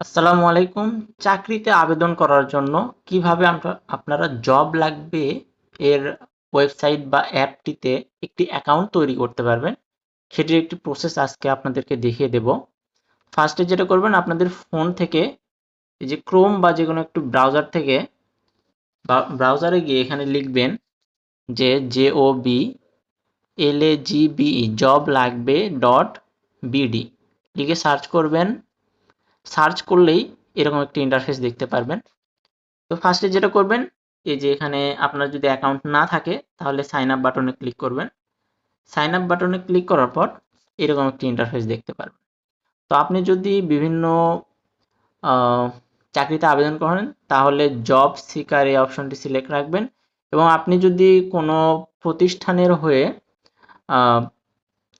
আসসালামু আলাইকুম। চাকরিতে আবেদন করার জন্য কিভাবে আপনারা জব লাগবে এর ওয়েবসাইট বা অ্যাপটিতে একটি অ্যাকাউন্ট তৈরি করতে পারবেন, সেটির একটি প্রসেস আজকে আপনাদেরকে দেখিয়ে দেব। ফার্স্টে যেটা করবেন, আপনাদের ফোন থেকে এই যে ক্রোম বা যে কোনো একটু ব্রাউজার থেকে ব্রাউজারে গিয়ে এখানে লিখবেন যে JOBLAGBE জব লাগবে .bd লিখে সার্চ করবেন। সার্চ করলেই এরকম একটি ইন্টারফেস দেখতে পারবেন। তো ফার্স্টে যেটা করবেন, এই যে এখানে আপনার যদি অ্যাকাউন্ট না থাকে তাহলে সাইন আপ বাটনে ক্লিক করবেন। সাইন আপ বাটনে ক্লিক করার পর এরকম একটি ইন্টারফেস দেখতে পারবেন। তো আপনি যদি বিভিন্ন চাকরিতে আবেদন করেন তাহলে জব সিকার এই অপশনটি সিলেক্ট রাখবেন, এবং আপনি যদি কোনো প্রতিষ্ঠানের হয়ে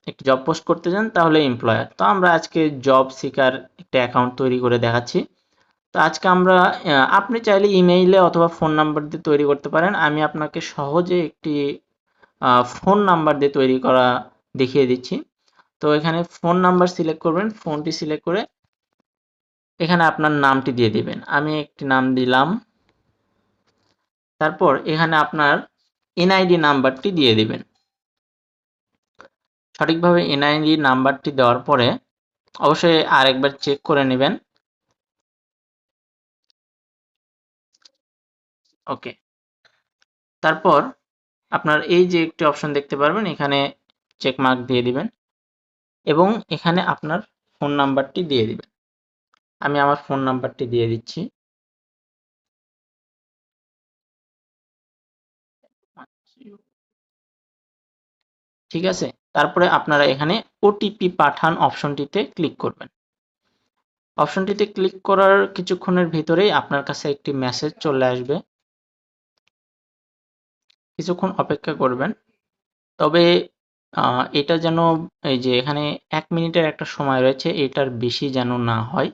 একটি জব পোস্ট করতে চান তাহলে এমপ্লয়ার। তো আমরা আজকে জব সিকার একটা অ্যাকাউন্ট তৈরি করে দেখাচ্ছি। তো আজকে আমরা আপনি চাইলে ইমেইলে অথবা ফোন নাম্বার দিয়ে তৈরি করতে পারেন। আমি আপনাকে সহজে একটি ফোন নাম্বার দিয়ে তৈরি করা দেখিয়ে দিচ্ছি। তো এখানে ফোন নাম্বার সিলেক্ট করবেন, ফোনটি সিলেক্ট করে এখানে আপনার নামটি দিয়ে দিবেন। আমি একটি নাম দিলাম। তারপর এখানে আপনার এনআইডি নাম্বারটি দিয়ে দিবেন। সঠিকভাবে এনআইডি নাম্বারটি দেওয়ার পরে অবশ্যই আরেকবার চেক করে নেবেন। ওকে। তারপর আপনার এই যে একটি অপশন দেখতে পারবেন, এখানে চেক মার্ক দিয়ে দিবেন এবং এখানে আপনার ফোন নাম্বারটি দিয়ে দিবেন। আমি আমার ফোন নাম্বারটি দিয়ে দিচ্ছি। ঠিক আছে। তারপরে আপনারা এখানে ওটিপি পাঠান অপশনটিতে ক্লিক করবেন। অপশনটিতে ক্লিক করার কিছুক্ষণের ভিতরেই আপনার কাছে একটি মেসেজ চলে আসবে। কিছুক্ষণ অপেক্ষা করবেন। তবে এটা যেন এই যে এখানে 1 মিনিটের একটা সময় রয়েছে, এটার বেশি যেন না হয়।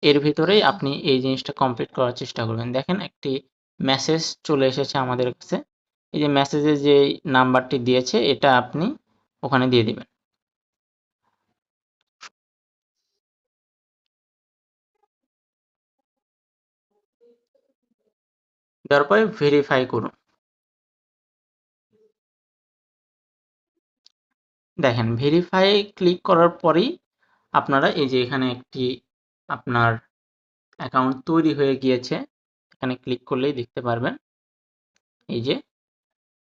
এর ভিতরেই আপনি এই জিনিসটা কমপ্লিট করার চেষ্টা করবেন। দেখেন একটি মেসেজ চলে এসেছে আমাদের কাছে। এই যে মেসেজে যে নাম্বারটি দিয়েছে এটা আপনি ওখানে দিয়ে দিবেন। দেওয়ার পরে ভেরিফাই করুন। দেখেন ভেরিফাই ক্লিক করার পরেই আপনারা এই যে এখানে একটি আপনার অ্যাকাউন্ট তৈরি হয়ে গিয়েছে। এখানে ক্লিক করলেই দেখতে পারবেন এই যে